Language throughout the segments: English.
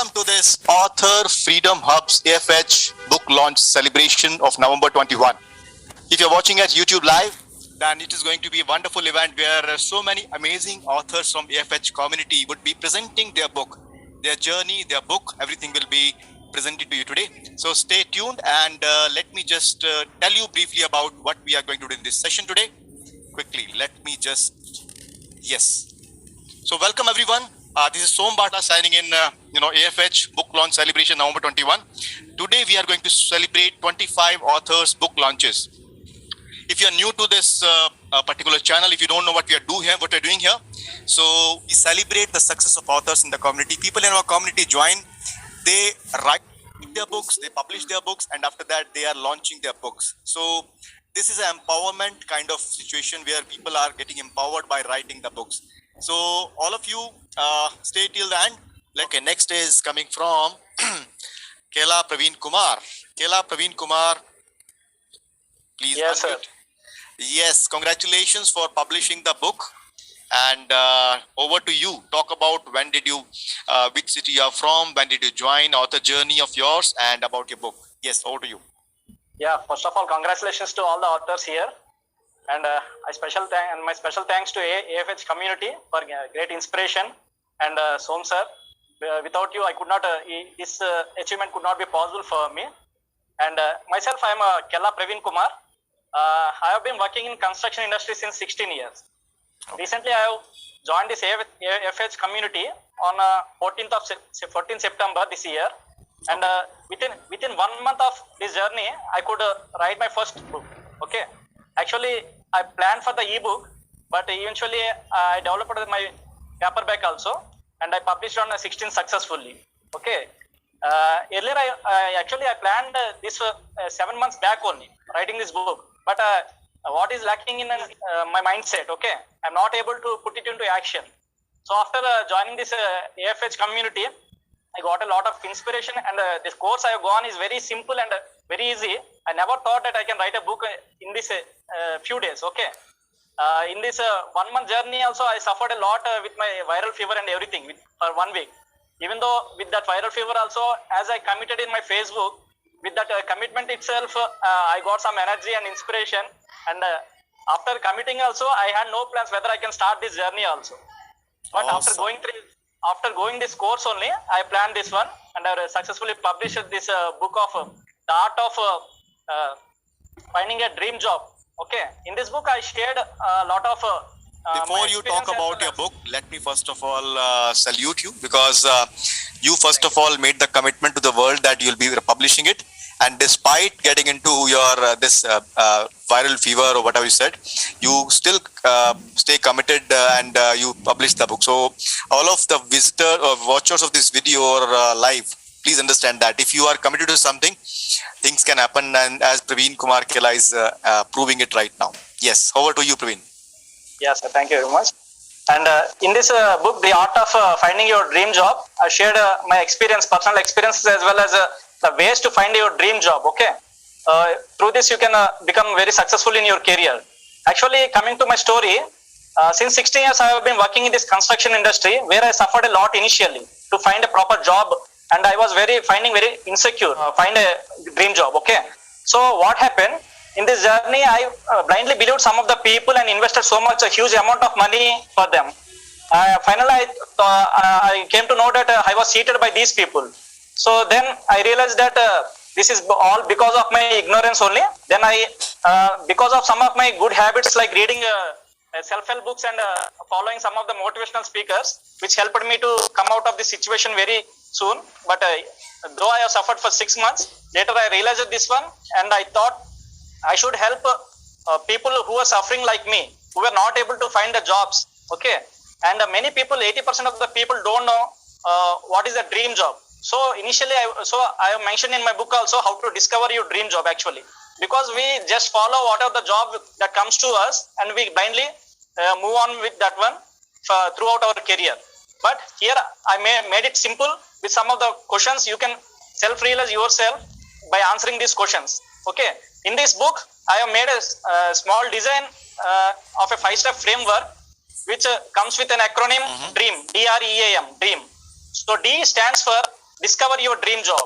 welcome to this Author Freedom Hub's AFH book launch celebration of November 21. If you're watching at YouTube Live, then it is going to be a wonderful event where so many amazing authors from AFH community would be presenting their book, their journey, their book, everything will be presented to you today. So stay tuned and let me just tell you briefly about what we are going to do in this session today. Quickly, let me just, yes. So welcome everyone. This is Som Bata signing in, AFH book launch celebration November 21. Today we are going to celebrate 25 authors book launches. If you are new to this particular channel, if you don't know what we are doing here, so we celebrate the success of authors in the community. People in our community join, they write their books, they publish their books, and after that they are launching their books. So this is an empowerment kind of situation where people are getting empowered by writing the books. So all of you stay till the end. Okay, next is coming from Kela Praveen Kumar. Kela Praveen Kumar, please. Yes, sir. Yes, congratulations for publishing the book. And over to you. Talk about when did you, which city you are from, when did you join, author journey of yours, and about your book. Yes, over to you. Yeah, first of all, congratulations to all the authors here. And my special thanks to AFH community for great inspiration. And Som sir, without you, I could not, this achievement could not be possible for me. And myself, I am Kela Praveen Kumar. I have been working in construction industry since 16 years. Recently, I have joined this AFH community on 14th September this year. And within 1 month of this journey, I could write my first book. Okay. Actually, I planned for the ebook, but eventually I developed my paperback also, and I published on 16 successfully. Okay. Earlier, I planned this 7 months back only, writing this book. But what is lacking in my mindset? Okay, I'm not able to put it into action. So after joining this AFH community, I got a lot of inspiration, and this course I have gone is very simple and very easy. I never thought that I can write a book in this few days. Okay, in this 1 month journey also, I suffered a lot with my viral fever and everything for 1 week. Even though with that viral fever also, as I committed in my Facebook, with that commitment itself, I got some energy and inspiration. And after committing also, I had no plans whether I can start this journey also. But awesome. after going this course only, I planned this one, and I successfully published this book of the art of finding a dream job. Okay, in this book I shared a lot of before you talk about your book, let me first of all salute you, because you first of all made the commitment to the world that you'll be publishing it, and despite getting into your this viral fever or whatever you said, you still stay committed and you publish the book. So all of the visitors or watchers of this video or live, please understand that if you are committed to something, things can happen, and as Praveen Kumar Kela is proving it right now. Yes, over to you, Praveen. Yes, sir, thank you very much. And in this book, The Art of Finding Your Dream Job, I shared my experience, personal experiences, as well as the ways to find your dream job. Okay, through this you can become very successful in your career. Actually, coming to my story, since 16 years I have been working in this construction industry, where I suffered a lot initially to find a proper job, and I was finding very insecure, find a dream job. Okay, so what happened? In this journey, I blindly believed some of the people and invested a huge amount of money for them. Finally, I came to know that I was cheated by these people. So then I realized that this is all because of my ignorance only. Then because of some of my good habits like reading self-help books and following some of the motivational speakers, which helped me to come out of this situation very soon. But though I have suffered for 6 months, later I realized this one, and I thought I should help people who are suffering like me, who were not able to find the jobs. Okay, and many people, 80% of the people don't know what is a dream job. So initially, I have mentioned in my book also how to discover your dream job actually, because we just follow whatever the job that comes to us, and we blindly move on with that one throughout our career. But here I made it simple with some of the questions. You can self-realize yourself by answering these questions. Okay. In this book, I have made a small design of a 5-step framework, which comes with an acronym DREAM, DREAM, DREAM. So D stands for discover your dream job.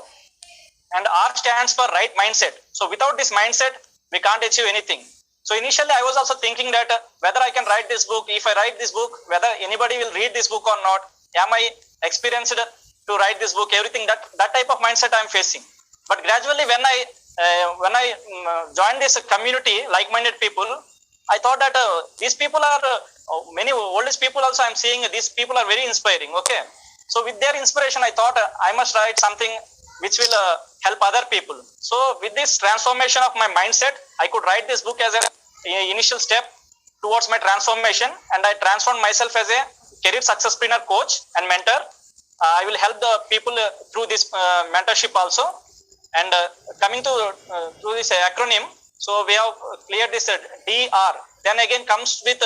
And R stands for right mindset. So without this mindset, we can't achieve anything. So initially I was also thinking that whether I can write this book, if I write this book, whether anybody will read this book or not, am I experienced to write this book, everything, that type of mindset I'm facing. But gradually when I joined this community, like-minded people, I thought that these people are, many oldest people also I'm seeing, these people are very inspiring, okay. So with their inspiration, I thought I must write something which will help other people. So with this transformation of my mindset, I could write this book as an initial step towards my transformation, and I transformed myself as a career successpreneur coach and mentor. I will help the people through this mentorship also. And coming to this acronym, so we have cleared this DR. Then again comes with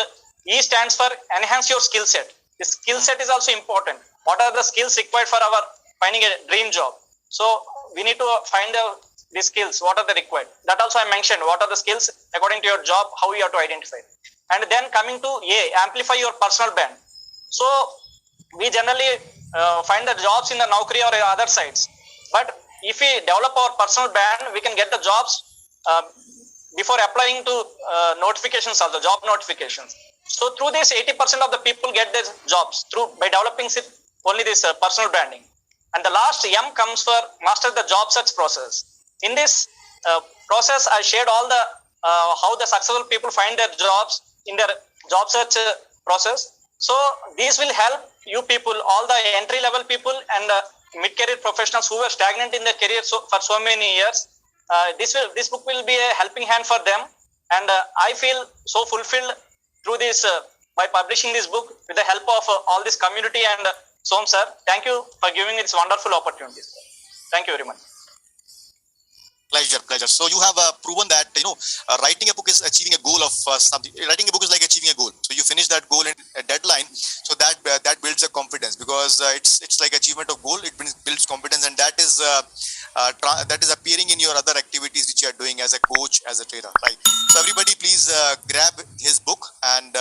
E stands for enhance your skill set. The skill set is also important. What are the skills required for our finding a dream job? So we need to find the skills. What are the required? That also I mentioned. What are the skills according to your job? How you have to identify. And then coming to A, amplify your personal brand. So we generally find the jobs in the Naukri or other sites. But if we develop our personal brand, we can get the jobs before applying to notifications, also job notifications. So through this, 80% of the people get their jobs by developing only this personal branding. And the last M comes for master the job search process. In this process, I shared all the how the successful people find their jobs in their job search process. So these will help you people, all the entry level people and mid-career professionals who were stagnant in their career for so many years. This book will be a helping hand for them, and I feel so fulfilled through this by publishing this book with the help of all this community. And Som sir, thank you for giving me this wonderful opportunity. Thank you very much. Pleasure. So you have proven that writing a book is achieving a goal of something. Writing a book is like achieving a goal. So you finish that goal in a deadline. So that builds a confidence, because it's like achievement of goal. It builds confidence, and that is appearing in your other activities which you are doing as a coach, as a trainer, right? So everybody, please grab his book and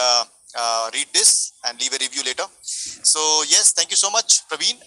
read this and leave a review later. So yes, thank you so much, Praveen.